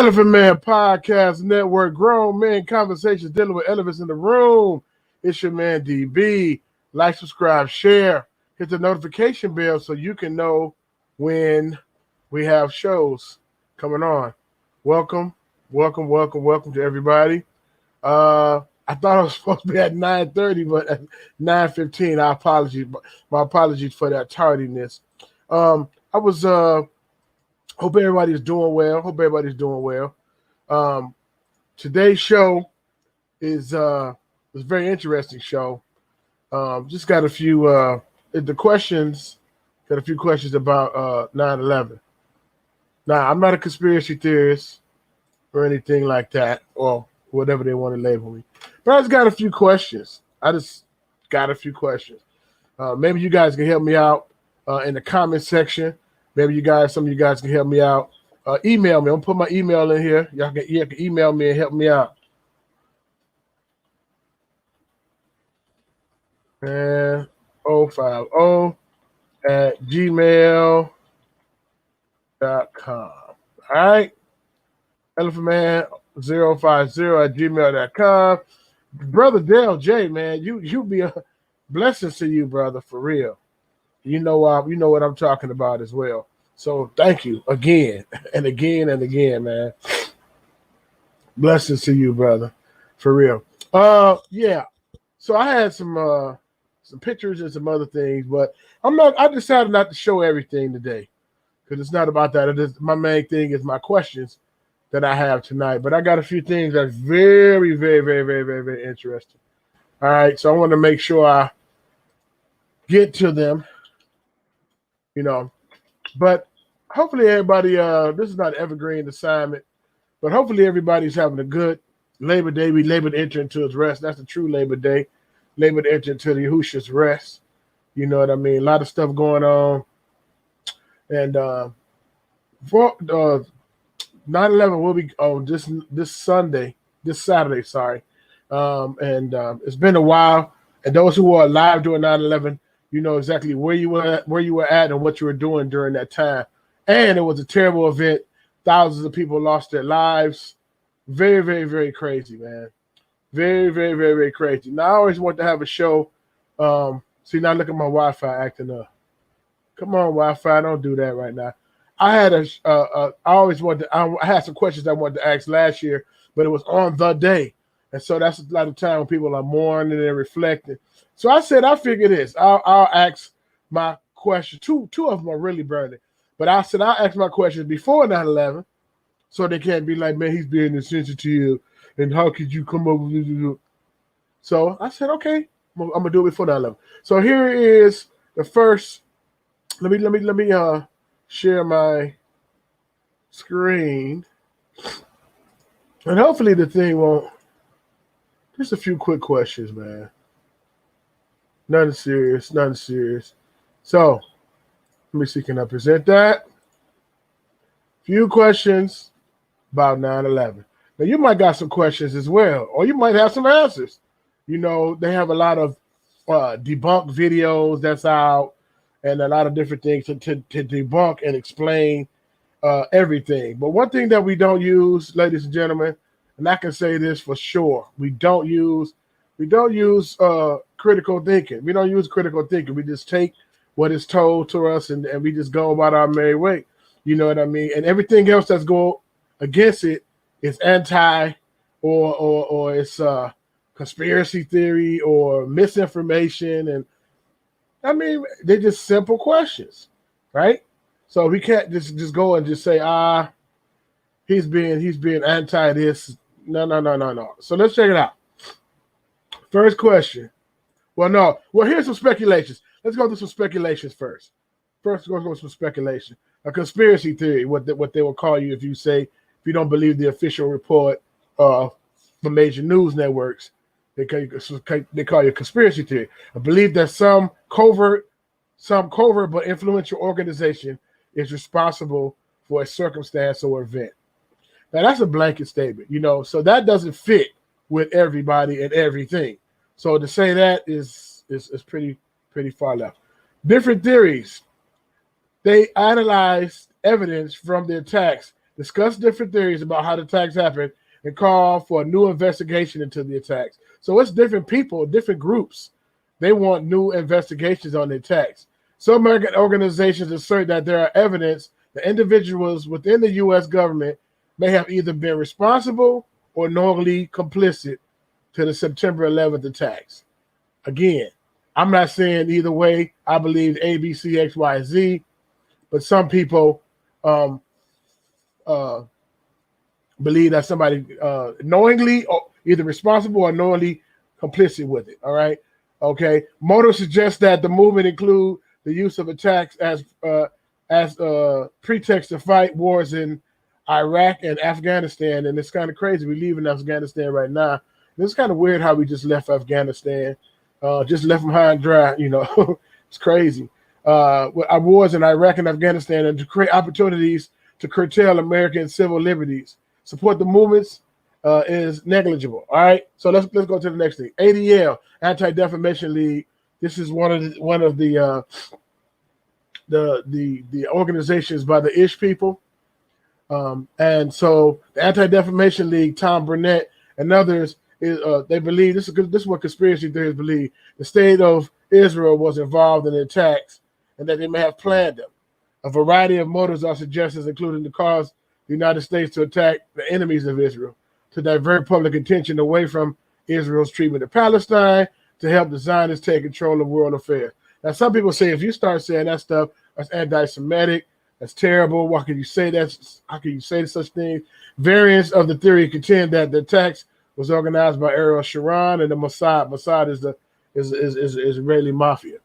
Elephant Man Podcast Network, grown men conversations dealing with elephants in the room. It's your man DB. Like, subscribe, share, hit the notification bell so you can know when we have shows coming on. Welcome to everybody. I thought I was supposed to be at 9:30, but at 9:15. My apologies for that tardiness. Hope everybody's doing well. Today's show is a very interesting show. Just got a few questions about 9/11. Now, I'm not a conspiracy theorist or anything like that, or whatever they want to label me. But I just got a few questions. Maybe you guys can help me out in the comment section. Maybe some of you guys can help me out. Email me. I'm gonna put my email in here. Y'all can email me and help me out. And 050@gmail.com. All right. elephantman050@gmail.com. Brother Dale J, man, you be a blessing to you, brother, for real. You know what I'm talking about as well. So thank you again and again and again, man. Blessings to you, brother, for real. Yeah. So I had some pictures and some other things, but I decided not to show everything today because it's not about that. My main thing is my questions that I have tonight. But I got a few things that's very, very, very, very, very, very interesting. All right. So I want to make sure I get to them. But hopefully everybody, this is not an evergreen assignment, but hopefully everybody's having a good Labor Day. We Labor to enter into its rest. That's the true Labor Day. Labor to enter into the Yahushua's rest. You know what I mean? A lot of stuff going on. And for 9/11 will be on this Saturday, sorry. It's been a while. And those who were alive during 9/11, you know exactly where you were at and what you were doing during that time. And it was a terrible event. Thousands of people lost their lives. Very, very, very crazy, man. Very, very, very, very crazy. Now, I always want to have a show. See, now look at my Wi-Fi acting up. Come on, Wi-Fi, don't do that right now. I had I had some questions I wanted to ask last year, but it was on the day. And so that's a lot of time when people are mourning and reflecting. So I said, I figure this. I'll ask my question. Two of them are really burning. But I said, I'll ask my questions before 9/11 so they can't be like, man, he's being insensitive. And how could you come up with this? So I said, okay, I'm going to do it before 9/11. So here is the first. Let me share my screen. And hopefully the thing won't. Just a few quick questions, man. Nothing serious. So, let me see, can I present that? Few questions about 9/11. Now, you might got some questions as well, or you might have some answers. You know, they have a lot of debunk videos that's out and a lot of different things to debunk and explain everything. But one thing that we don't use, ladies and gentlemen, and I can say this for sure, we don't use critical thinking. We don't use critical thinking. We just take what is told to us and we just go about our merry way. You know what I mean? And everything else that's go against it is anti or it's conspiracy theory or misinformation. And I mean, they're just simple questions, right? So we can't just go and just say, he's being anti this. No. So let's check it out. First question. Well, here's some speculations. Let's go through some speculations first. First, we're going to go with some speculation. A conspiracy theory, what they will call you if you don't believe the official report from major news networks. They call you a conspiracy theory. I believe that some covert but influential organization is responsible for a circumstance or event. Now, that's a blanket statement, so that doesn't fit with everybody and everything. So to say that is pretty far left. Different theories. They analyzed evidence from the attacks discuss different theories about how the attacks happened, and call for a new investigation into the attacks. So it's different people, different groups. They want new investigations on the attacks. Some American organizations assert that there are evidence that individuals within the U.S. government may have either been responsible or knowingly complicit to the September 11th attacks. Again, I'm not saying either way. I believe A, B, C, X, Y, Z, but some people believe that somebody knowingly or either responsible or knowingly complicit with it. All right. Okay. Moto suggests that the movement include the use of attacks as pretext to fight wars in Iraq and Afghanistan. And it's kind of crazy. We live in Afghanistan right now. It's kind of weird how we just left Afghanistan, just left them high and dry. You know, it's crazy. With our wars in Iraq and Afghanistan, and to create opportunities to curtail American civil liberties. Support the movements is negligible. All right, so let's go to the next thing. ADL, Anti-Defamation League. This is one of the organizations by the Ish people, and so the Anti-Defamation League, Tom Burnett and others, they believe this is what conspiracy theorists believe. The state of Israel was involved in the attacks, and that they may have planned them. A variety of motives are suggested, including to cause the United States to attack the enemies of Israel, to divert public attention away from Israel's treatment of Palestine, to help the Zionists take control of world affairs. Now, some people say if you start saying that stuff, that's anti-Semitic, that's terrible. Why can you say that? How can you say such things? Variants of the theory contend that the attacks was organized by Ariel Sharon and the Mossad. Mossad is Israeli mafia,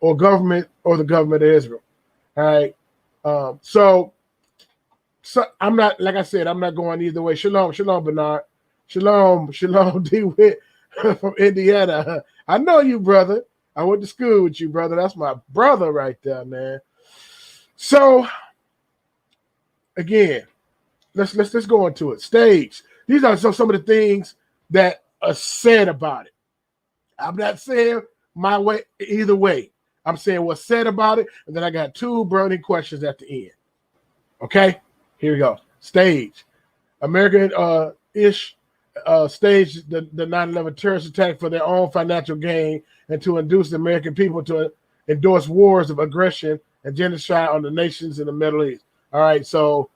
or the government of Israel. All right. So I'm not, like I said, I'm not going either way. Shalom, Bernard. Shalom, DeWitt from Indiana. I know you, brother. I went to school with you, brother. That's my brother right there, man. So again, let's go into it. Stage. These are some of the things that are said about it. I'm not saying my way either way. I'm saying what's said about it, and then I got two burning questions at the end. Okay, here we go. Stage. American Ish staged the 9/11 terrorist attack for their own financial gain and to induce the American people to endorse wars of aggression and genocide on the nations in the Middle East. All right, so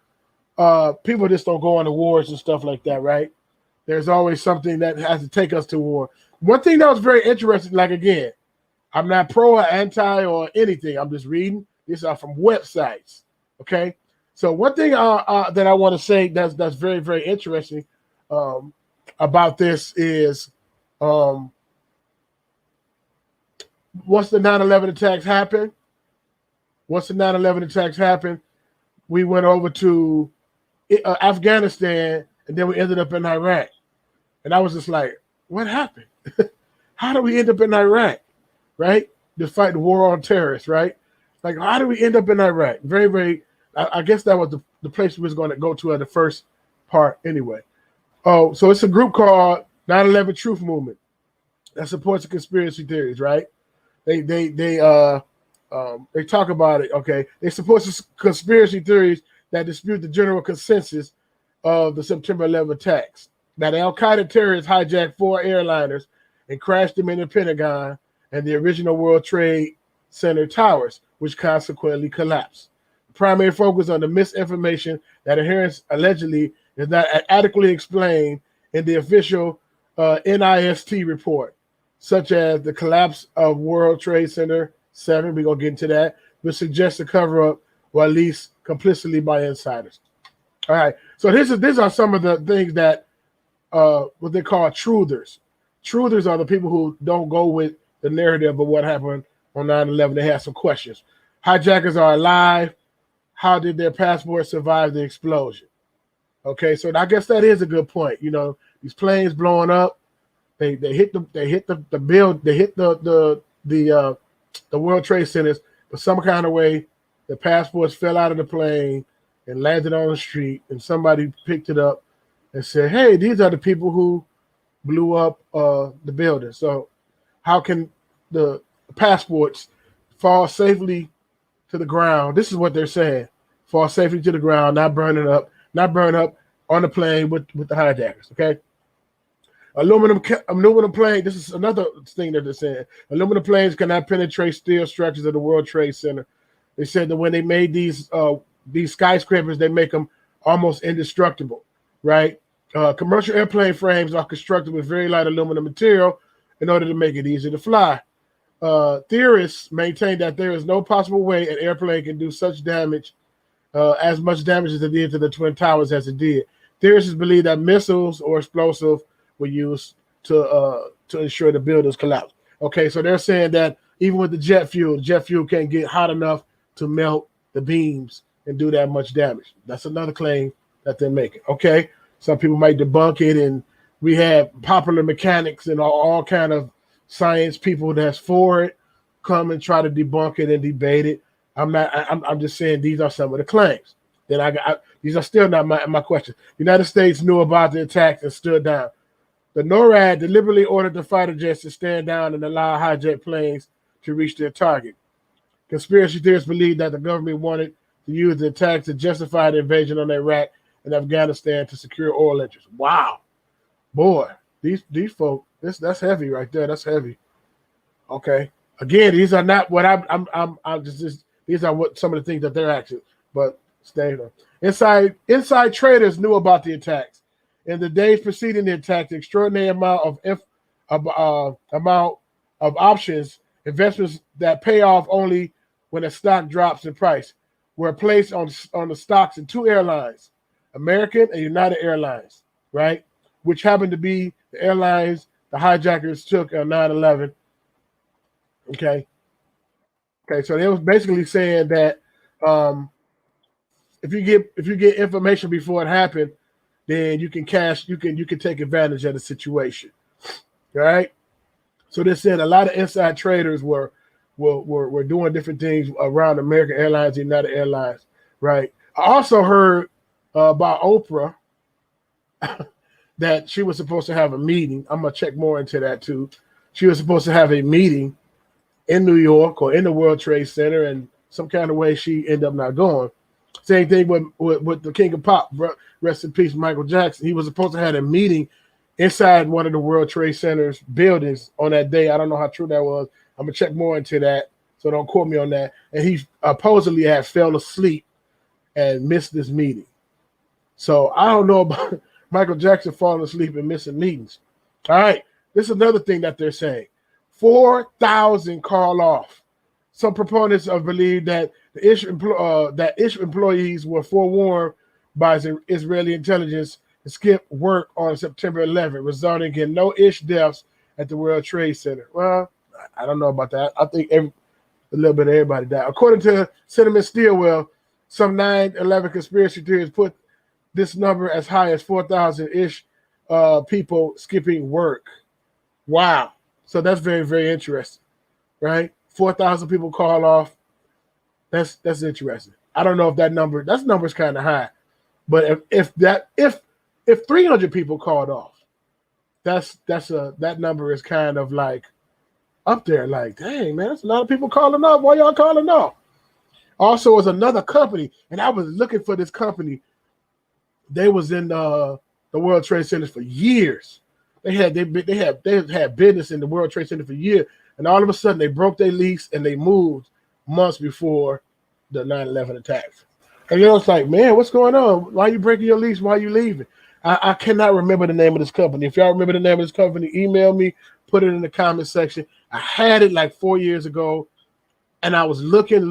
people just don't go on to wars and stuff like that, right? There's always something that has to take us to war. One thing that was very interesting, like again, I'm not pro or anti or anything. I'm just reading. These are from websites. Okay. So one thing that I want to say that's very, very interesting about this is once the 9/11 attacks happened, we went over to Afghanistan, and then we ended up in Iraq. And I was just like, what happened? How did we end up in Iraq? Right? To fight the war on terrorists, right? Like, how did we end up in Iraq? Very, very, I guess that was the place we was going to go to at the first part anyway. Oh, so it's a group called 9/11 Truth Movement that supports the conspiracy theories, right? They talk about it, okay? They support conspiracy theories that dispute the general consensus of the September 11 attacks. That Al-Qaeda terrorists hijacked 4 airliners and crashed them in the Pentagon and the original World Trade Center towers, which consequently collapsed. The primary focus on the misinformation that adherence allegedly is not adequately explained in the official NIST report, such as the collapse of World Trade Center 7, we're going to get into that, which suggests a cover-up or at least complicity by insiders. All right, so these are some of the things that what they call truthers. Truthers are the people who don't go with the narrative of what happened on 9/11. They have some questions. Hijackers are alive. How did their passports survive the explosion? Okay, so I guess that is a good point. You know, these planes blowing up, they hit the World Trade Centers, but some kind of way the passports fell out of the plane and landed on the street, and somebody picked it up and said, "Hey, these are the people who blew up the building." So how can the passports fall safely to the ground? This is what they're saying. Fall safely to the ground, not burning up, not burn up on the plane with the hijackers. Okay. Aluminum plane. This is another thing that they're saying. Aluminum planes cannot penetrate steel structures of the World Trade Center. They said that when they made these skyscrapers, they make them almost indestructible, right? Commercial airplane frames are constructed with very light aluminum material in order to make it easy to fly. Theorists maintain that there is no possible way an airplane can do such damage, as much damage as it did to the Twin Towers as it did. Theorists believe that missiles or explosives were used to ensure the buildings collapse. Okay, so they're saying that even with the jet fuel can't get hot enough to melt the beams and do that much damage. That's another claim that they're making. Okay, some people might debunk it, and we have popular mechanics and all kind of science people that's for it come and try to debunk it and debate it. I'm just saying these are some of the claims. Then these are still not my question. The United States knew about the attacks and stood down. The NORAD deliberately ordered the fighter jets to stand down and allow hijacked planes to reach their target. Conspiracy theorists believe that the government wanted to use the attack to justify the invasion on Iraq and Afghanistan to secure oil interests. Wow, boy, these folk, that's heavy right there. That's heavy. Okay, again, these are not what I'm just these are what some of the things that they're actually. But stay there. Inside traders knew about the attacks. In the days preceding the attack, the extraordinary amount of options, investments that pay off only when a stock drops in price, were placed on the stocks in two airlines, American and United Airlines, right? Which happened to be the airlines the hijackers took on 9/11. Okay, so they was basically saying that if you get information before it happened, then you can take advantage of the situation. All right. So they said a lot of inside traders were doing different things around American Airlines and United Airlines. Right. I also heard about Oprah that she was supposed to have a meeting. I'm gonna check more into that too. She was supposed to have a meeting in New York or in the World Trade Center, and some kind of way she ended up not going. Same thing with the King of Pop, rest in peace, Michael Jackson. He was supposed to have a meeting inside one of the World Trade Center's buildings on that day. I don't know how true that was. I'm gonna check more into that, so don't quote me on that. And he supposedly had fell asleep and missed this meeting. So I don't know about Michael Jackson falling asleep and missing meetings. All right, this is another thing that they're saying. 4,000 call off. Some proponents believe that the ISH employees were forewarned by Israeli intelligence to skip work on September 11th, resulting in no ISH deaths at the World Trade Center. Well, I don't know about that. I think a little bit of everybody died. According to Cinnamon Stillwell, some 9/11 conspiracy theories put this number as high as 4,000-ish people skipping work. Wow. So that's very, very interesting, right? 4,000 people call off. That's interesting. I don't know if that number's kind of high, but if 300 people called off, that number is kind of like up there. Like, dang man, that's a lot of people calling off. Why y'all calling off? Also, is another company, and I was looking for this company. They was in the World Trade Center for years. They had business in the World Trade Center for years, and all of a sudden they broke their lease and they moved months before the 9/11 attacks. And it's like, man, what's going on? Why are you breaking your lease? Why are you leaving? I cannot remember the name of this company. If y'all remember the name of this company, email me, put it in the comment section. I had it like 4 years ago, and I was looking,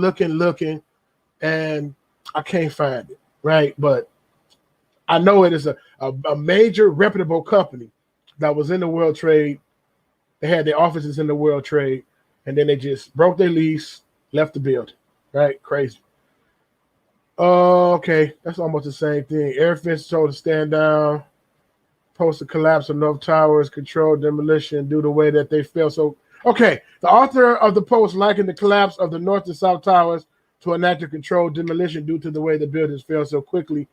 and I can't find it, right? But I know it is a major reputable company that was in the World Trade. They had their offices in the World Trade, and then they just broke their lease, left the building, right? Crazy. Okay, that's almost the same thing. Air Defense told to stand down, post the collapse of North Towers, controlled demolition due to the way that they fell. So, okay, the author of the post likened the collapse of the North and South Towers to an act of controlled demolition due to the way the buildings fell so quickly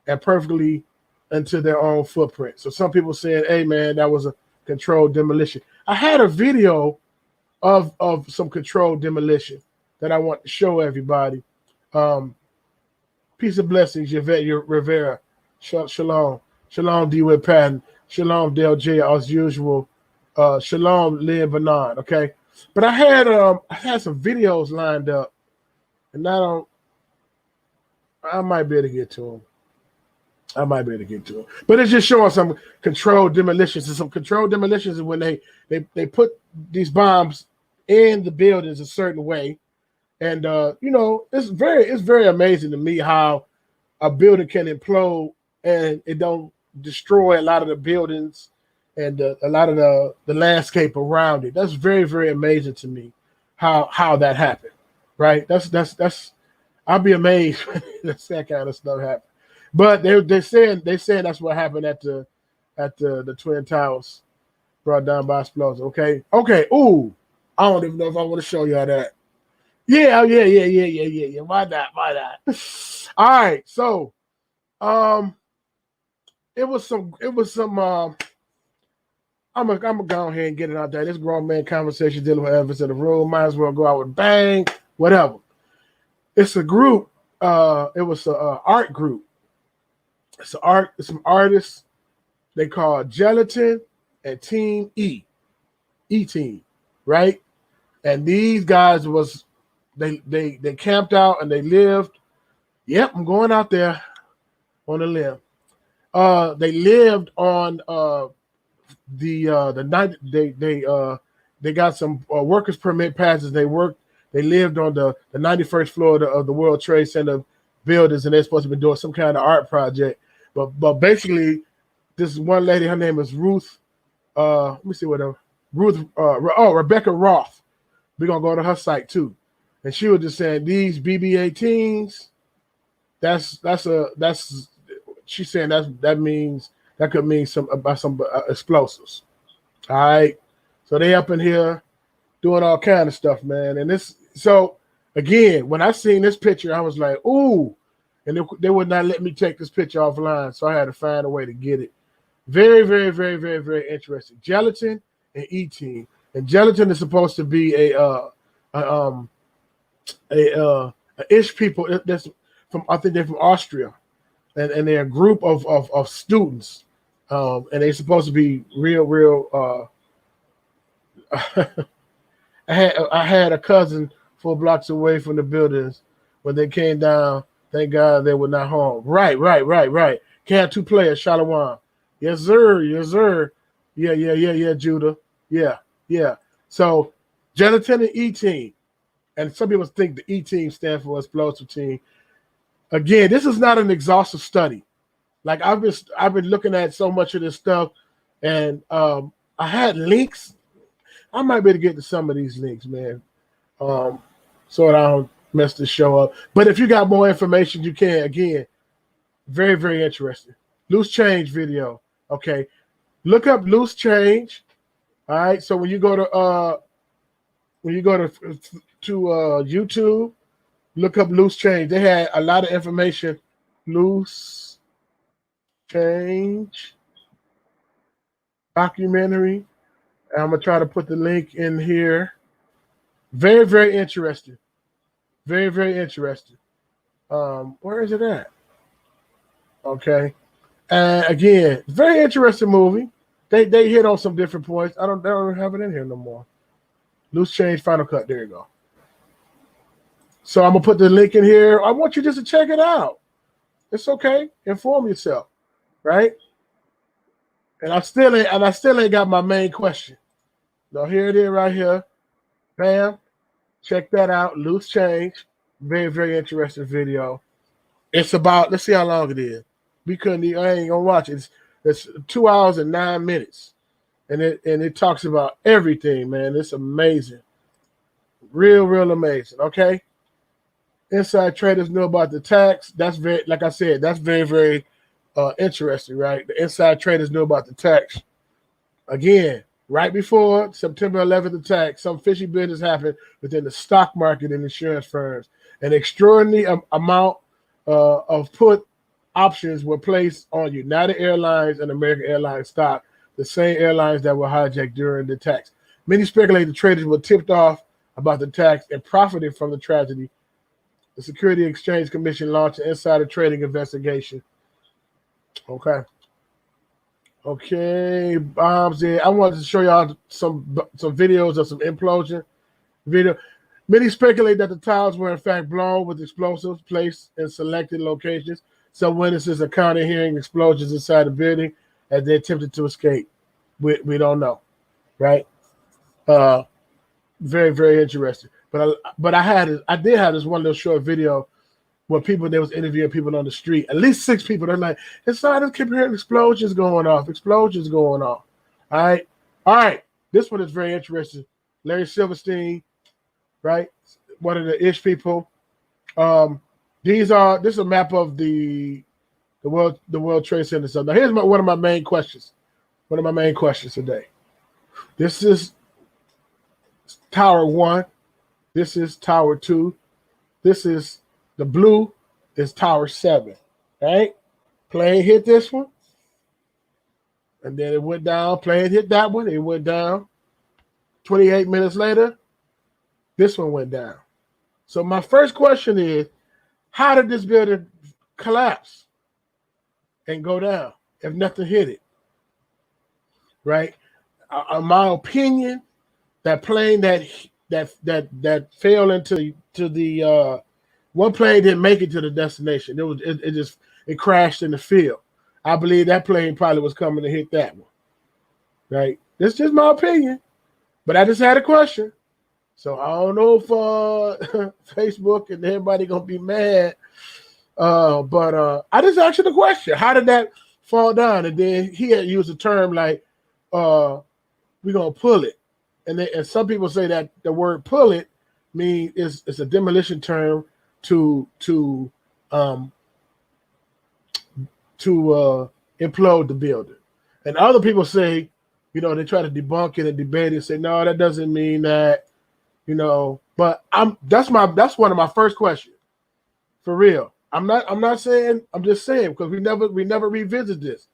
and perfectly into their own footprint. So some people saying, hey, man, that was a controlled demolition. I had a video of some controlled demolition that I want to show everybody. Peace and blessings, Yvette Rivera. Shalom. Shalom, DeWitt Patton. Shalom, Dale J, as usual. Shalom, Lynn Bernard. Okay. But I had some videos lined up, and I might be able to get to them. But it's just showing some controlled demolitions. And some controlled demolitions is when they put these bombs in the buildings a certain way. And it's very amazing to me how a building can implode and it don't destroy a lot of the buildings and a lot of the landscape around it. That's very, very amazing to me how that happened. Right? That's I'll be amazed when that kind of stuff happens. But they're saying that's what happened at the Twin Towers, brought down by explosion. Okay. Ooh, I don't even know if I want to show y'all that. Yeah. Why not? All right. So, it was some. I'm gonna go ahead and get it out there. This grown man conversation dealing with evidence in the room. Might as well go out with bang. Whatever. It's a group. It was an art group. It's some artists. They call Gelatin and Team E Team, right? And these guys they camped out and they lived. Yep, I'm going out there on a limb. They lived on the night they got some workers permit passes. They lived on the 91st floor of the World Trade Center buildings, and they're supposed to be doing some kind of art project. But basically, this one lady, her name is Ruth. Let me see what Ruth. Rebecca Roth. We're gonna go to her site too, and she was just saying these BB-18s. She's saying that could mean some explosives. All right, so they up in here doing all kind of stuff, man. And so again, when I seen this picture, I was like, ooh. And they would not let me take this picture offline, so I had to find a way to get it. Very, very, very, very, very interesting. Gelatin and E-Team. And Gelatin is supposed to be a ish people that's from, I think they're from Austria, and they're a group of students, and they're supposed to be real. I had a cousin 4 blocks away from the buildings when they came down. Thank God they were not home. Right. Can't have 2 players, Shalom. Yes, sir. Yeah, Judah. Yeah. So, Gelatin and E-Team. And some people think the E-Team stands for explosive team. Again, this is not an exhaustive study. Like I've been looking at so much of this stuff, and I had links. I might be able to get to some of these links, man. So that I don't mess the show up. But if you got more information, you can. Again, very, very interesting. Loose change video. Okay. Look up loose change. All right. So when you go to YouTube, look up loose change. They had a lot of information. Loose change documentary. I'm gonna try to put the link in here. Very, very interesting. Very, very interesting. Where is it at? Okay. And again, very interesting movie. They hit on some different points. They don't have it in here no more. Loose change, final cut. There you go. So I'm gonna put the link in here. I want you just to check it out. It's okay. Inform yourself, right? And I still ain't got my main question. Now here it is right here. Bam. Check that out. Loose change. Very, very interesting video. It's about, let's see how long it is. I ain't gonna watch it. It's 2 hours and 9 minutes. And it talks about everything, man. It's amazing. Real amazing. Okay. Inside traders know about the tax. That's very, like I said, that's very, very interesting, right? The inside traders know about the tax. Again, right before September 11th attack, some fishy business happened within the stock market and insurance firms. An extraordinary amount of put options were placed on United Airlines and American Airlines stock, the same airlines that were hijacked during the attacks. Many speculate the traders were tipped off about the attacks and profited from the tragedy. The Security Exchange Commission launched an insider trading investigation. Okay. Okay, bombs there. I wanted to show y'all some videos of some implosion video. Many speculate that the towers were in fact blown with explosives placed in selected locations. Some witnesses are counted hearing explosions inside the building as they attempted to escape. We don't know, right? Very, very interesting. But I did have this one little short video where they was interviewing people on the street. At least 6 people. They're like, inside, I keep hearing explosions going off. Explosions going off. All right. This one is very interesting. Larry Silverstein, right? One of the ish people. This is a map of the World Trade Center. So now here's one of my main questions. One of my main questions today. This is Tower 1. This is Tower 2. This is the blue is Tower 7. Right? Plane hit this one. And then it went down. Plane hit that one. It went down. 28 minutes later, this one went down. So my first question is, how did this building collapse and go down if nothing hit it? Right? In my opinion, that plane that fell into the one plane didn't make it to the destination. It crashed in the field. I believe that plane probably was coming to hit that one. Right? This is just my opinion, but I just had a question. So I don't know if Facebook and everybody gonna be mad, but I just asked you the question: how did that fall down? And then he had used a term like, "We're gonna pull it," and some people say that the word "pull it" means it's a demolition term to implode the building, and other people say, they try to debunk it and debate it and say, no, that doesn't mean that. But that's one of my first questions, for real. I'm not saying, I'm just saying, because we never revisit this.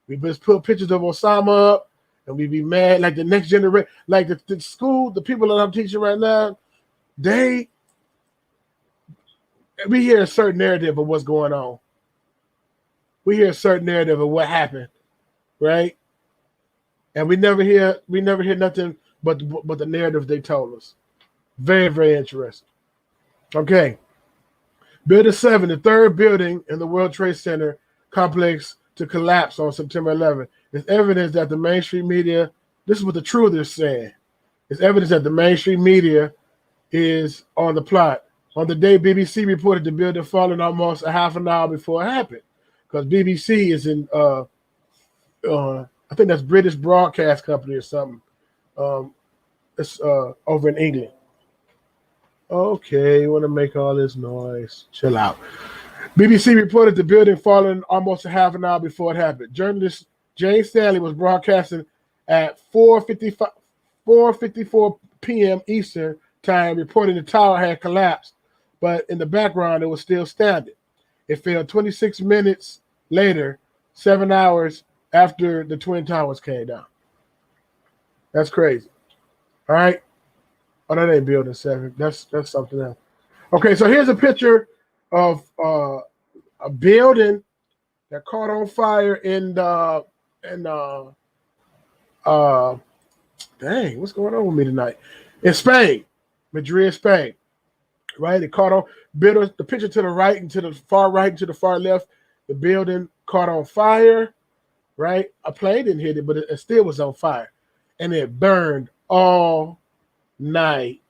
We just put pictures of Osama up and we be mad, like the next generation, like the school, the people that I'm teaching right now, we hear a certain narrative of what's going on. We hear a certain narrative of what happened, right? And we never hear nothing but the narrative they told us. Very, very interesting. Okay. Building 7, the third building in the World Trade Center complex to collapse on September 11th. It's evidence that the mainstream media, this is what the truth is saying. It's evidence that the mainstream media is on the plot. On the day, BBC reported the building falling almost a half an hour before it happened. Because BBC is in, I think that's British Broadcast Company or something. It's over in England. Okay, you want to make all this noise. Chill out. BBC reported the building falling almost a half an hour before it happened. Journalist Jane Stanley was broadcasting at 4:54 p.m. Eastern time, reporting the tower had collapsed, but in the background, it was still standing. It fell 26 minutes later, 7 hours after the Twin Towers came down. That's crazy. All right. Oh, that ain't building 7. That's something else. Okay, so here's a picture of a building that caught on fire in dang, what's going on with me tonight? In Spain, Madrid, Spain. Right? It caught on the picture to the right and to the far right and to the far left. The building caught on fire. Right? A plane didn't hit it, but it still was on fire. And it burned all night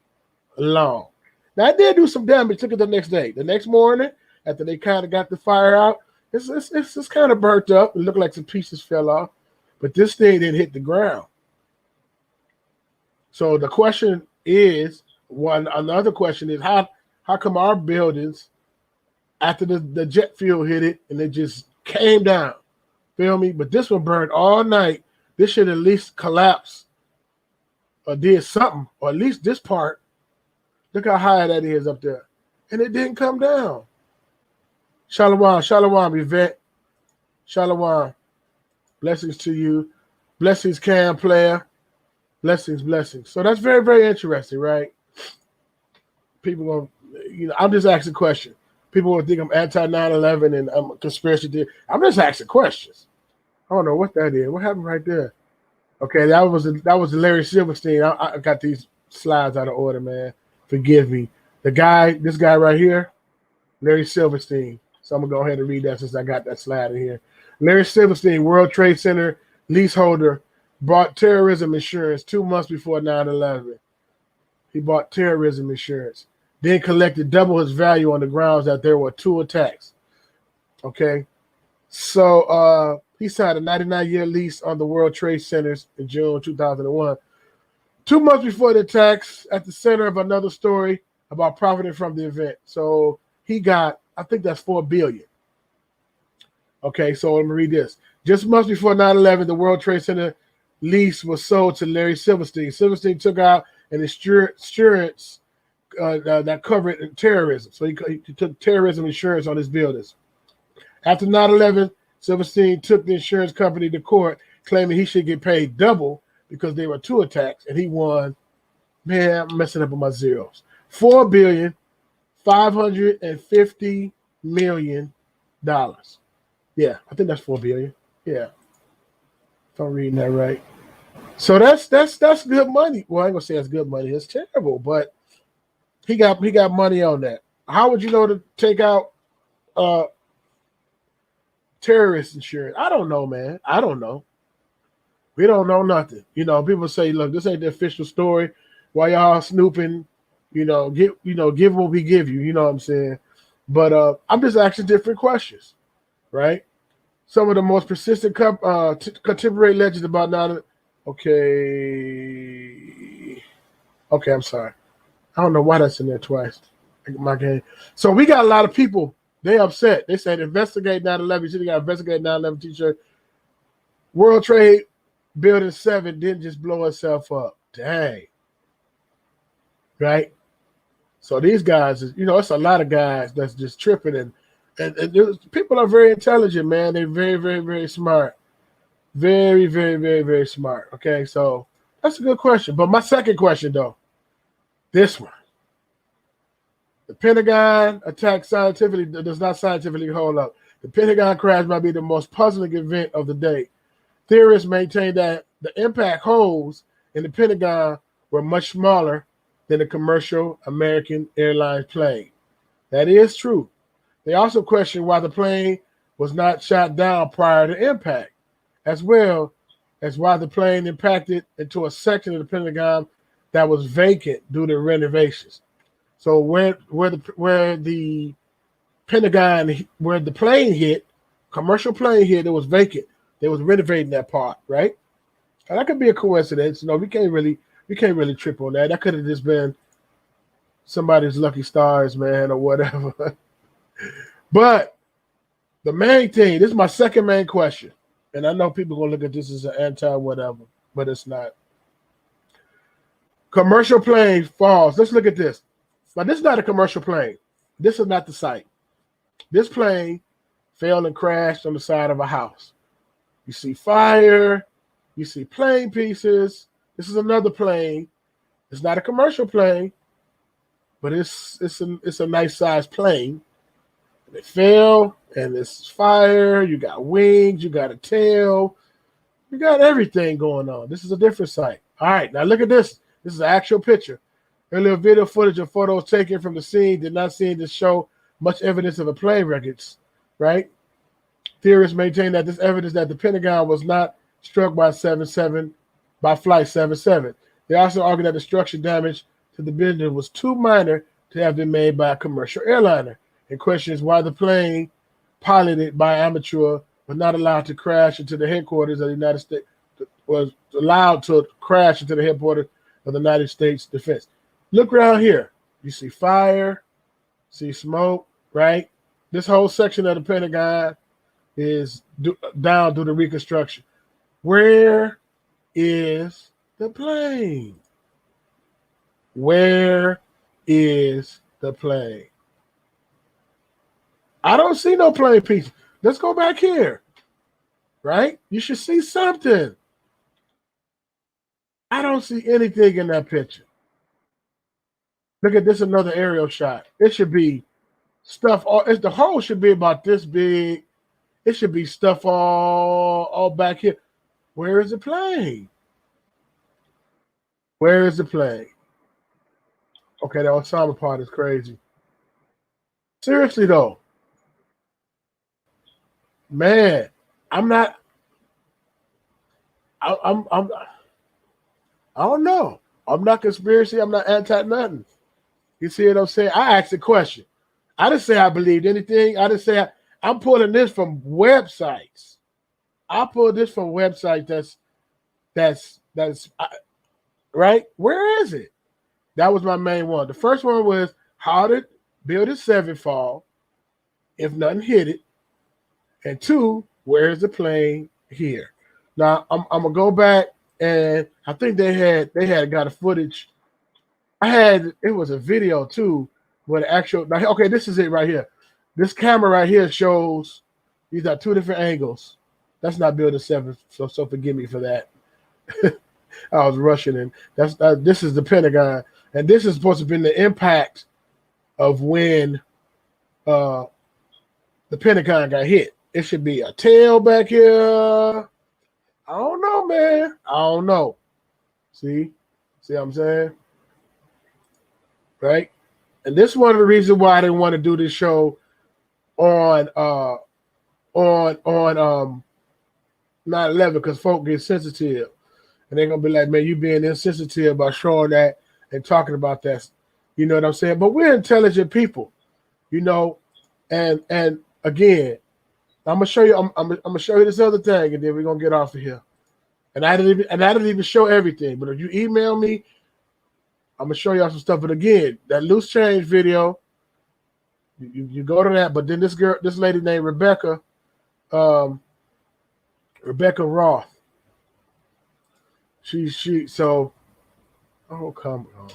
long. Now, it did do some damage. Took it the next day. The next morning, after they kind of got the fire out, it's kind of burnt up. It looked like some pieces fell off. But this thing didn't hit the ground. So the question is, another question is, how come our buildings, after the jet fuel hit it, and it just came down? Feel me? But this one burned all night. This should at least collapse or did something, or at least this part. Look how high that is up there. And it didn't come down. Shalom, Yvette. Shalom. Blessings to you. Blessings, Cam player. Blessings. So that's very, very interesting, right? People going, I'm just asking a question. People would think I'm anti 9/11 and I'm a conspiracy theory. I'm just asking questions. I don't know what that is. What happened right there? Okay, that was Larry Silverstein. I got these slides out of order, man. Forgive me. This guy right here, Larry Silverstein. So I'm gonna go ahead and read that since I got that slide in here. Larry Silverstein, World Trade Center leaseholder, bought terrorism insurance 2 months before 9/11. He bought terrorism insurance, then collected double his value on the grounds that there were 2 attacks. Okay, so he signed a 99-year lease on the World Trade Centers in June 2001. 2 months before the attacks, at the center of another story about profiting from the event. So he got, I think that's $4 billion. Okay, so let me read this. Just months before 9/11, the World Trade Center lease was sold to Larry Silverstein. Silverstein took out an insurance that covered terrorism. So he took terrorism insurance on his buildings. After 9/11, Silverstein took the insurance company to court, claiming he should get paid double because there were 2 attacks, and he won. Man, I'm messing up with my zeros. $4,550,000,000. Yeah, I think that's $4 billion. Yeah, if I'm reading that right. So that's good money. Well, I ain't gonna say that's good money. It's terrible, but he got money on that. How would you know to take out terrorist insurance? I don't know, man. I don't know. We don't know nothing. You know, people say, look, this ain't the official story. While y'all snooping, give what we give you. You know what I'm saying? But I'm just asking different questions, right? Some of the most persistent contemporary legends about 9/11. Okay, I'm sorry. I don't know why that's in there twice. My game. So we got a lot of people. They upset. They said investigate 9/11. You see, they got investigate 9/11 t-shirt. World Trade Building 7 didn't just blow itself up. Dang. Right? So these guys, it's a lot of guys that's just tripping, and people are very intelligent, man. They're very, very, very smart. Very, very, very, very smart. Okay, so that's a good question. But my second question, though, this one. The Pentagon attack scientifically does not scientifically hold up. The Pentagon crash might be the most puzzling event of the day. Theorists maintain that the impact holes in the Pentagon were much smaller than a commercial American Airlines plane. That is true. They also question why the plane was not shot down prior to impact, as well as why the plane impacted into a section of the Pentagon that was vacant due to renovations. So where the plane hit, commercial plane hit, it was vacant. They was renovating that part, right? And that could be a coincidence. We can't really trip on that. That could have just been somebody's lucky stars, man, or whatever. But the main thing, this is my second main question, and I know people are gonna look at this as an anti-whatever, but it's not. Commercial plane falls. Let's look at this. But this is not a commercial plane. This is not the site. This plane fell and crashed on the side of a house. You see fire. You see plane pieces. This is another plane. It's not a commercial plane, but it's a nice sized plane. And it fell, and it's fire. You got wings. You got a tail. You got everything going on. This is a different site. All right, now look at this. This is an actual picture. Earlier video footage of photos taken from the scene did not seem to show much evidence of a plane wreckage, right? Theorists maintain that this evidence that the Pentagon was not struck by Flight 77. They also argue that the structure damage to the building was too minor to have been made by a commercial airliner. And questions why the plane piloted by amateur was not allowed to crash into the headquarters of the United States, was allowed to crash into the headquarters of the United States Defense. Look around here. You see fire, see smoke, right? This whole section of the Pentagon is down due to reconstruction. Where is the plane? Where is the plane? I don't see no plane piece. Let's go back here, right? You should see something. I don't see anything in that picture. Look at this, another aerial shot. It should be stuff. The hole should be about this big. It should be stuff all back here. Where is the plane? Where is the plane? Okay, that Osama part is crazy. Seriously though, man, I'm not. I'm. I don't know. I'm not conspiracy. I'm not anti nothing. You see what I'm saying? I asked a question. I didn't say I believed anything. I didn't say I'm pulling this from websites. I pulled this from websites that's right. Where is it? That was my main one. The first one was how did Building 7 fall if nothing hit it, and two, where is the plane here? Now I'm gonna go back, and I think they had got a footage. It was a video too, where the actual okay, this is it right here. This camera right here shows these are two different angles. That's not Building 7, so forgive me for that. I was rushing, and this is the Pentagon, and this is supposed to have been the impact of when the Pentagon got hit. It should be a tail back here. I don't know, man. I don't know. See what I'm saying? Right? And this is one of the reasons why I didn't want to do this show on 9/11, because folk get sensitive. And they're gonna be like, man, you being insensitive by showing that and talking about that. You know what I'm saying? But we're intelligent people, you know. And again, I'm gonna show you. I'm gonna show you this other thing, and then we're gonna get off of here. And I didn't even show everything. But if you email me, I'm gonna show y'all some stuff. But again, that loose change video, you go to that. But then this lady named Rebecca Roth. So oh come on.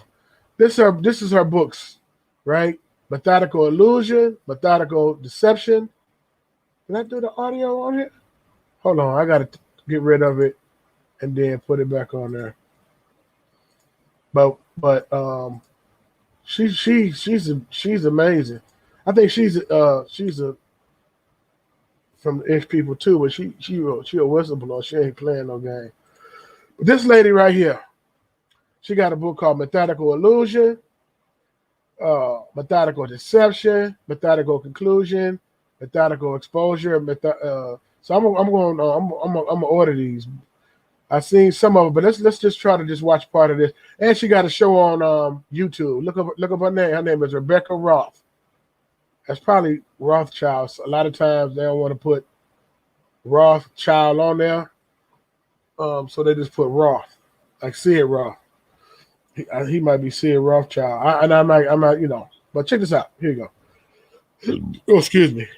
This is her books, right? Methodical Illusion, Methodical Deception. Can I do the audio on it? Hold on, I gotta get rid of it and then put it back on there. But she's amazing. I think she's a from the Ish people too, but she a whistleblower. She ain't playing no game. But this lady right here, she got a book called Methodical Illusion, Methodical Deception, Methodical Conclusion, Methodical Exposure. So I'm gonna order these. I've seen some of them, but let's just try to just watch part of this. And she got a show on YouTube. Look up her name. Her name is Rebecca Roth. That's probably Rothschild. A lot of times they don't want to put Rothschild on there, so they just put Roth, like Sid Roth. He might be Sid Rothschild, I might, you know. But check this out. Here you go. Oh, excuse me.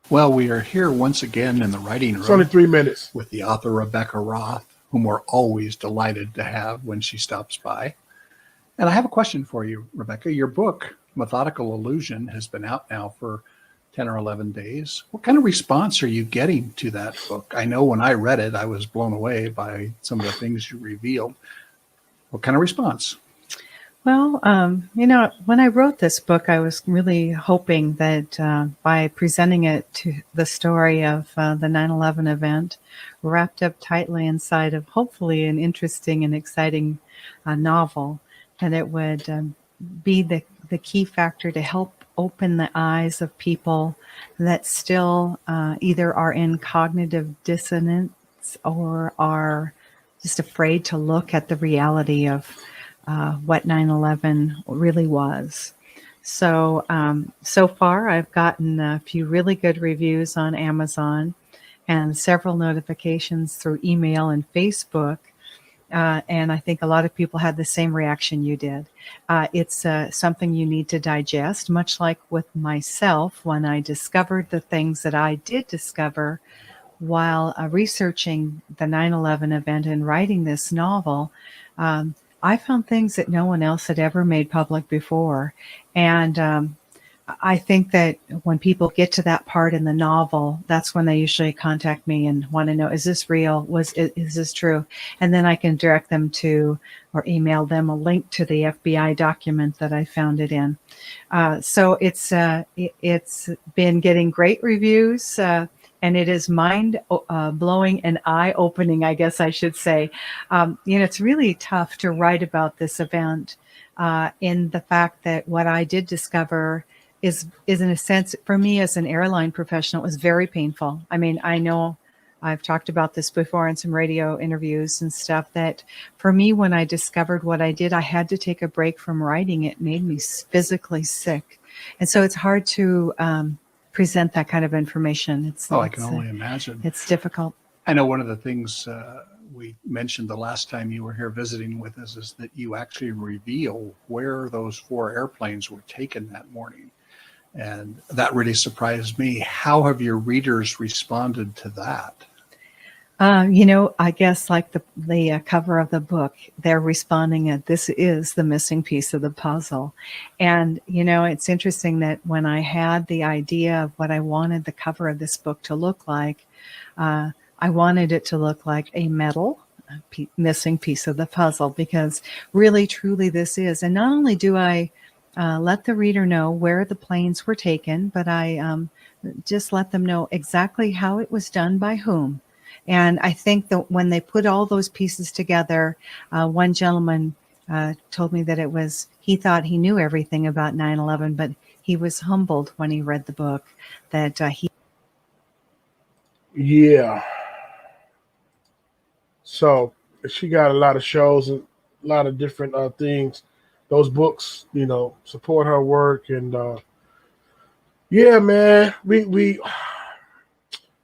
Well, we are here once again in the writing room. It's only 3 minutes. With the author Rebecca Roth, whom we're always delighted to have when she stops by. And I have a question for you, Rebecca. Your book, Methodical Illusion, has been out now for 10 or 11 days. What kind of response are you getting to that book? I know when I read it, I was blown away by some of the things you revealed. What kind of response? Well, when I wrote this book, I was really hoping that by presenting it to the story of the 9/11 event, wrapped up tightly inside of hopefully an interesting and exciting novel, that it would be the key factor to help open the eyes of people that still either are in cognitive dissonance or are just afraid to look at the reality of what 9/11 really was. So, so far I've gotten a few really good reviews on Amazon and several notifications through email and Facebook. And I think a lot of people had the same reaction you did. It's something you need to digest, much like with myself when I discovered the things that I did discover while researching the 9/11 event and writing this novel. I found things that no one else had ever made public before. And I think that when people get to that part in the novel, that's when they usually contact me and want to know, is this real? Is this true? And then I can direct them to or email them a link to the FBI document that I found it in. So it's been getting great reviews. And it is mind blowing and eye opening, I guess I should say. It's really tough to write about this event in the fact that what I did discover is in a sense, for me as an airline professional, it was very painful. I mean, I know I've talked about this before in some radio interviews and stuff, that for me, when I discovered what I did, I had to take a break from writing. It made me physically sick. And so it's hard to present that kind of information. I can only imagine. It's difficult. I know one of the things we mentioned the last time you were here visiting with us is that you actually reveal where those 4 airplanes were taken that morning. And that really surprised me. How have your readers responded to that? I guess like the cover of the book, they're responding at, this is the missing piece of the puzzle. And, it's interesting that when I had the idea of what I wanted the cover of this book to look like, I wanted it to look like a metal missing piece of the puzzle, because really, truly this is. And not only do I let the reader know where the planes were taken, but I just let them know exactly how it was done by whom. And I think that when they put all those pieces together, one gentleman told me that he thought he knew everything about 9/11, but he was humbled when he read the book that he. Yeah. So she got a lot of shows and a lot of different things. Those books, support her work. And yeah, man, we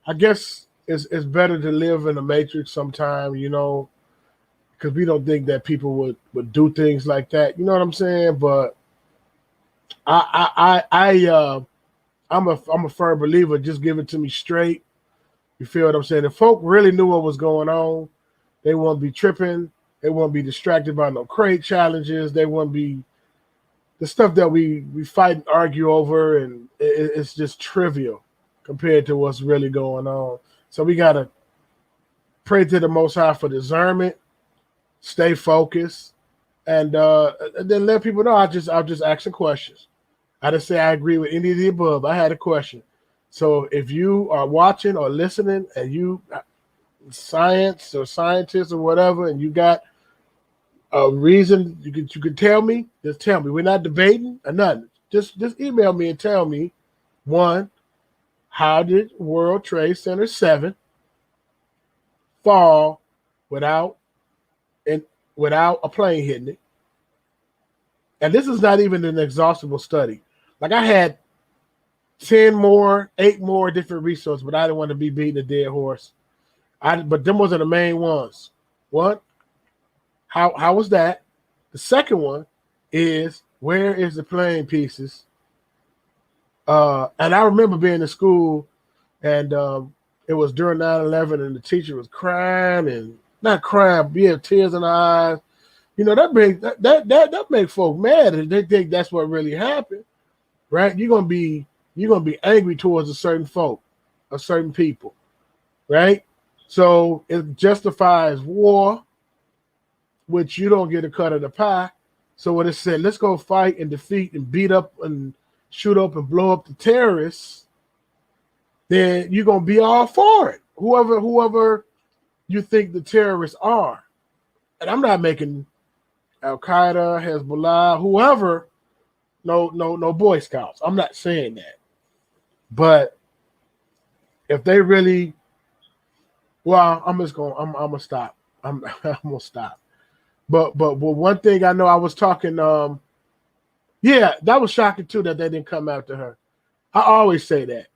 I guess it's better to live in a matrix sometime, because we don't think that people would do things like that. You know what I'm saying? But I'm a firm believer. Just give it to me straight. You feel what I'm saying? If folk really knew what was going on, they won't be tripping. They won't be distracted by no crate challenges. They won't be the stuff that we fight and argue over, and it's just trivial compared to what's really going on. So we gotta pray to the Most High for discernment, stay focused, and then let people know. I'll just asking questions. I didn't say I agree with any of the above. I had a question. So if you are watching or listening, and you science or scientists or whatever, and you got a reason you could tell me, just tell me. We're not debating or nothing. Just email me and tell me, one, how did World Trade Center 7 fall without a plane hitting it? And this is not even an exhaustible study. Like, I had 8 more different resources, but I didn't want to be beating a dead horse. But them wasn't the main ones. One, how was that? The second one is, where is the plane pieces? And I remember being in school, and it was during 9/11, and the teacher was crying, and not crying, but yeah, tears in her eyes. That make folk mad, and they think that's what really happened, right? You're gonna be angry towards a certain folk, a certain people, right? So it justifies war, which you don't get a cut of the pie. So when it said, let's go fight and defeat and beat up and shoot up and blow up the terrorists, then you're going to be all for it. Whoever you think the terrorists are. And I'm not making Al-Qaeda, Hezbollah, whoever, no Boy Scouts. I'm not saying that. But if they really, well, I'm gonna stop. I'm gonna stop. But one thing I know, I was talking, yeah, that was shocking too that they didn't come after her. I always say that.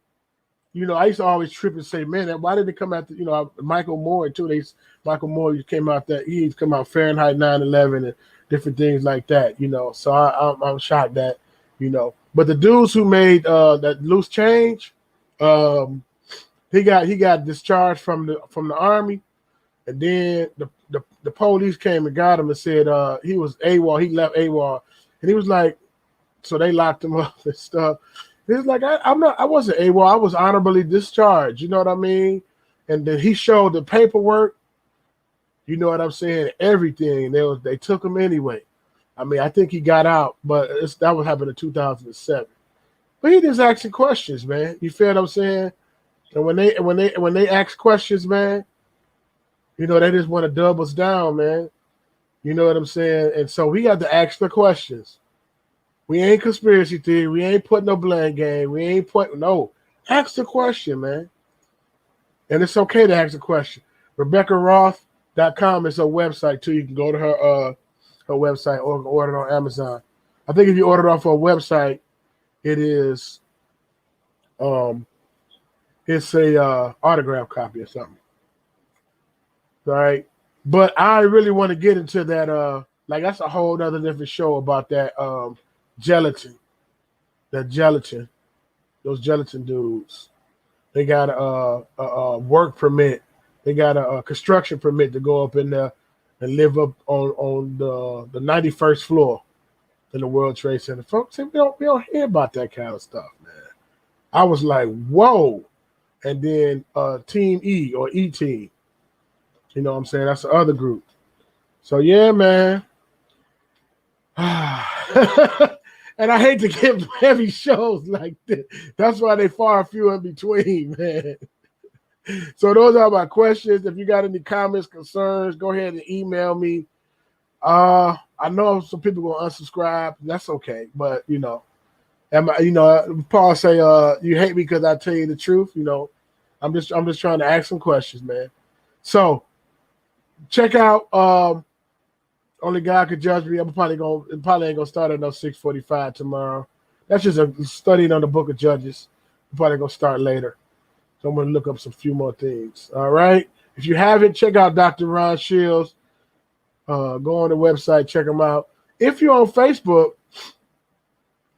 I used to always trip and say, man, why did they come after, Michael Moore too? Michael Moore came out he's come out Fahrenheit 9/11 and different things like that, So I'm shocked that, But the dudes who made that loose change, he got discharged from the army, and then the police came and got him and said he was AWOL. He left AWOL, and he was like, so they locked him up and stuff. He's like, I wasn't AWOL. I was honorably discharged. You know what I mean? And then he showed the paperwork. You know what I'm saying? Everything. They took him anyway. I mean, I think he got out, but that was happened in 2007. But he just asking questions, man. You feel what I'm saying? And when they ask questions, man, you know, they just want to dub us down, man. You know what I'm saying? And so we got to ask the questions. We ain't conspiracy theory. We ain't putting no blame game. We ain't putting no. Ask the question, man. And it's okay to ask the question. RebeccaRoth.com is her website too. You can go to her website or order it on Amazon. I think if you order it off her website, it is it's a autograph copy or something. All right. But I really want to get into that. Like that's a whole other different show about that gelatin. That gelatin. Those gelatin dudes. They got a work permit. They got a construction permit to go up in there and live up on the 91st floor in the World Trade Center. Folks, we don't hear about that kind of stuff, man. I was like, whoa. And then Team E or E-Team. You know what I'm saying? That's the other group. So, yeah, man. And I hate to give heavy shows like this. That's why they far few in between, man. So those are my questions. If you got any comments, concerns, go ahead and email me. I know some people will unsubscribe. That's okay. But, you know, Paul say, you hate me because I tell you the truth. You know, I'm just trying to ask some questions, man. So check out Only God Could Judge Me. I'm probably ain't gonna start at no 6:45 tomorrow. That's just a studying on the Book of Judges. I'm probably gonna start later. So I'm gonna look up some few more things. All right. If you haven't, check out Dr. Ron Shields. Go on the website, check him out. If you're on Facebook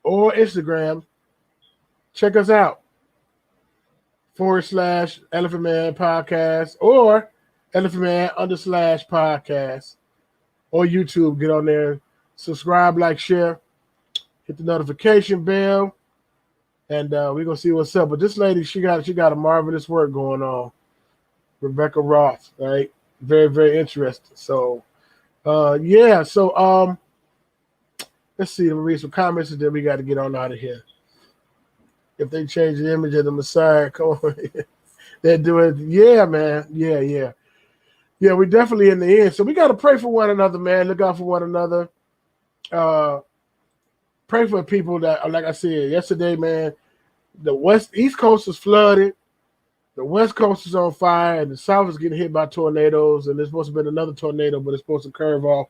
or Instagram, check us out. /Elephant Man Podcast or Elephant Man _podcast or YouTube. Get on there, subscribe, like, share, hit the notification bell, and we're gonna see what's up. But this lady, she got a marvelous work going on. Rebecca Roth, right? Very, very interesting. So yeah, so let's see, let me read some comments and then we got to get on out of here. If they change the image of the Messiah, come on. They're doing, yeah, man. Yeah, we're definitely in the end. So we got to pray for one another, man. Look out for one another. Pray for people that, like I said yesterday, man, the East Coast is flooded. The West Coast is on fire, and the South is getting hit by tornadoes. And there's supposed to be another tornado, but it's supposed to curve off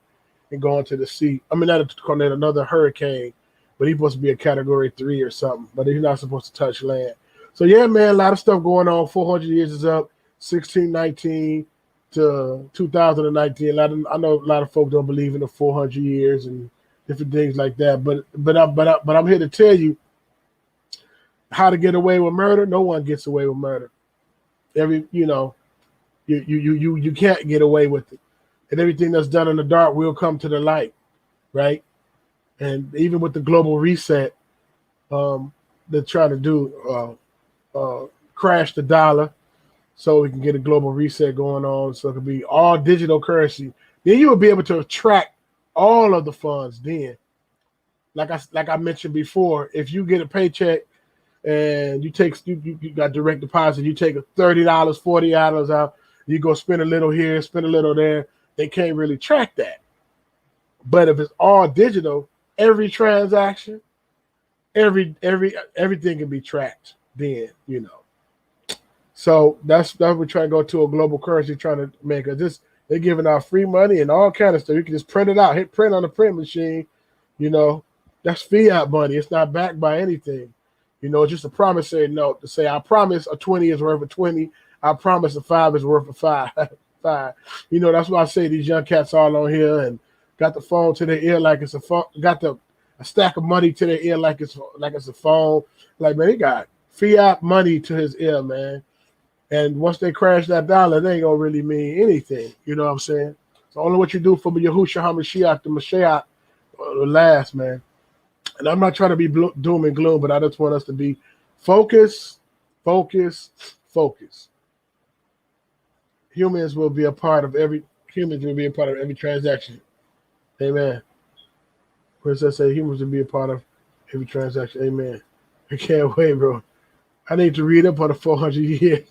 and go into the sea. I mean, not a tornado, another hurricane. But he's supposed to be a Category 3 or something. But he's not supposed to touch land. So, yeah, man, a lot of stuff going on. 400 years is up, 1619 to 2019. I know a lot of folks don't believe in the 400 years and different things like that. But I'm here to tell you how to get away with murder. No one gets away with murder. You can't get away with it. And everything that's done in the dark will come to the light, right? And even with the global reset, they're trying to do crash the dollar so we can get a global reset going on. So it can be all digital currency. Then you will be able to track all of the funds. Then, like I mentioned before, if you get a paycheck and you got direct deposit, you take $30, $40 out, you go spend a little here, spend a little there. They can't really track that. But if it's all digital, every transaction, everything can be tracked then, you know. So that's we're trying to go to a global currency, trying to make it. They're giving out free money and all kind of stuff. You can just print it out, hit print on the print machine, you know. That's fiat money. It's not backed by anything. You know, it's just a promissory note to say, I promise a 20 is worth a 20. I promise a 5 is worth a 5. You know, that's why I say these young cats all on here and got the phone to their ear like it's a phone, got a stack of money to their ear like it's a phone. Like, man, he got fiat money to his ear, man. And once they crash that dollar, they ain't gonna really mean anything. You know what I'm saying? So only what you do for Yahushua HaMashiach, the Mashiach, will last, man. And I'm not trying to be doom and gloom, but I just want us to be focused, focus, focus. Humans will be a part of every transaction. Amen. Princess said humans will be a part of every transaction. Amen. I can't wait, bro. I need to read up on the 400 years.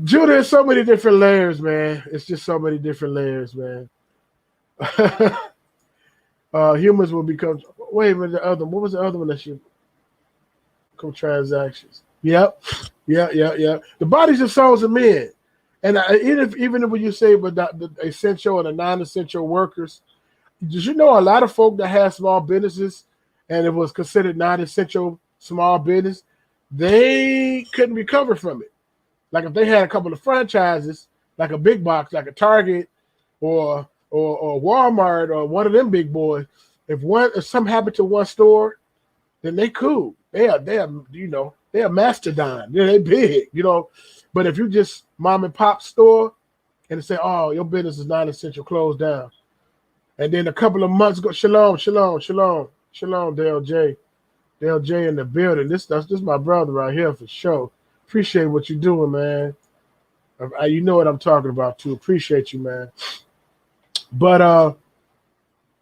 Judah, there's so many different layers, man. It's just so many different layers, man. Humans will become. Wait a minute, the other. What was the other one that should become transactions? Yep. The bodies and souls of men. And even when you say about the essential and the non-essential workers, did you know a lot of folk that had small businesses and it was considered non-essential small business, they couldn't recover from it. Like if they had a couple of franchises, like a big box, like a Target or Walmart or one of them big boys, if something happened to one store, then they cool. They are mastodon. They big, But if you just mom and pop store and say, oh, your business is non-essential, closed down. And then a couple of months go, shalom, Dale J. Dale J in the building. This my brother right here for sure. Appreciate what you're doing, man. You know what I'm talking about too. Appreciate you, man. But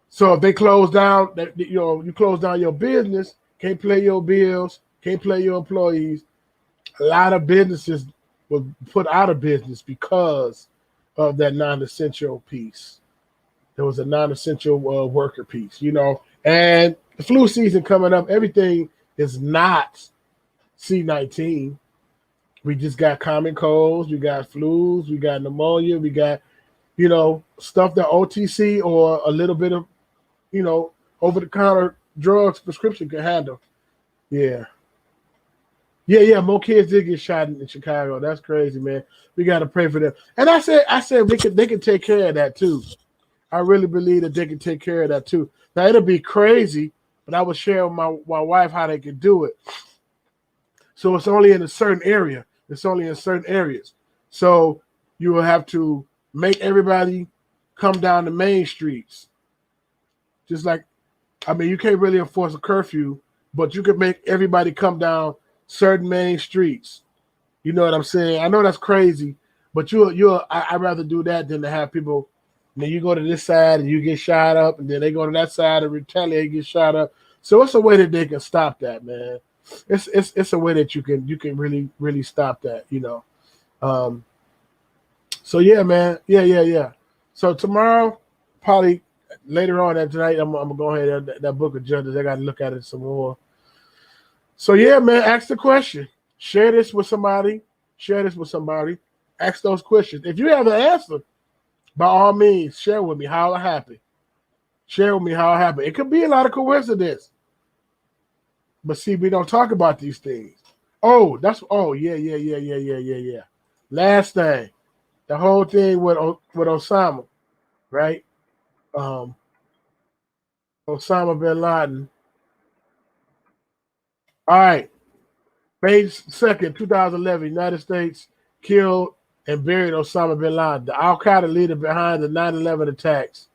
so if they close down, you close down your business, can't pay your bills, can't pay your employees. A lot of businesses were put out of business because of that non-essential piece. There was a non-essential worker piece, And the flu season coming up, everything is not C-19. We just got common colds, we got flus, we got pneumonia, we got, stuff that OTC or a little bit of, over-the-counter drugs prescription can handle. Yeah. More kids did get shot in Chicago. That's crazy, man. We got to pray for them. And I said they can take care of that too. I really believe that they can take care of that too. Now it'll be crazy, but I was sharing with my wife how they could do it. So it's only in a certain area. It's only in certain areas. So you will have to make everybody come down the main streets. Just like, you can't really enforce a curfew, but you could make everybody come down certain main streets. You know what I'm saying? I know that's crazy, but I'd rather do that than to have people. Then you go to this side and you get shot up, and then they go to that side and retaliate, get shot up. So it's a way that they can stop that, man. It's a way that you can really, really stop that, So yeah, man. Yeah. So tomorrow, probably later on that tonight, I'm gonna go ahead and that book of Judges. I gotta look at it some more. So yeah, man, ask the question. Share this with somebody. Ask those questions. If you have an answer, by all means, share with me how it happened. It could be a lot of coincidence. But see, we don't talk about these things. Yeah. Last thing, the whole thing with Osama, right? Osama bin Laden. All right. May 2nd, 2011, United States killed and buried Osama bin Laden, the Al-Qaeda leader behind the 9/11 attacks.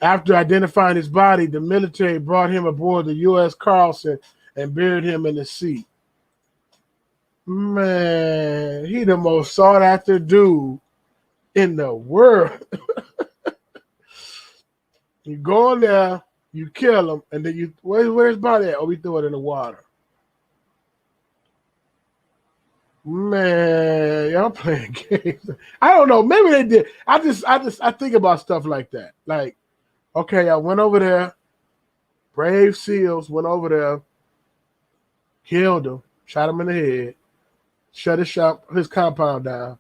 After identifying his body, the military brought him aboard the U.S. Carlson and buried him in the sea. Man, he the most sought-after dude in the world. You go in there, you kill him, and then where's his body at? Oh, we threw it in the water. Man, y'all playing games. I don't know. Maybe they did. I think about stuff like that. Like, okay, I went over there. Brave SEALs went over there, killed him, shot him in the head, shut his compound down.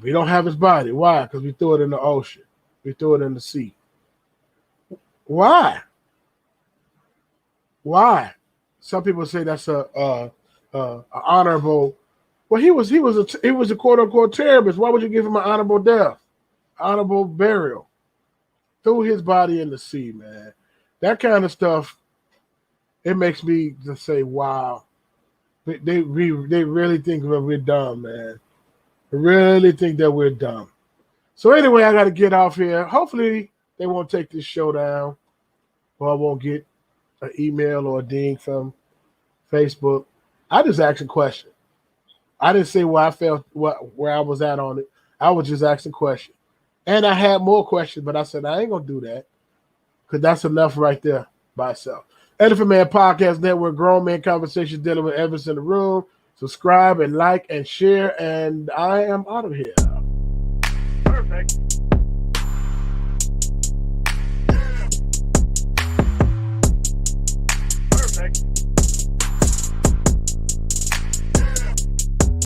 We don't have his body. Why? Because we threw it in the ocean. We threw it in the sea. Why? Some people say that's a honorable. Well, he was a quote unquote terrorist. Why would you give him an honorable death, honorable burial? Threw his body in the sea, man. That kind of stuff. It makes me just say, wow. They really think that we're dumb, man. They really think that we're dumb. So anyway, I got to get off here. Hopefully they won't take this show down. or I won't get an email or a ding from Facebook. I just asked a question. I didn't say where I felt, where I was at on it. I was just asking a question. And I had more questions, but I said, I ain't going to do that because that's enough right there by itself. Elephant Man Podcast Network, Grown Man Conversations dealing with Evans in the room. Subscribe and like and share, and I am out of here. Perfect.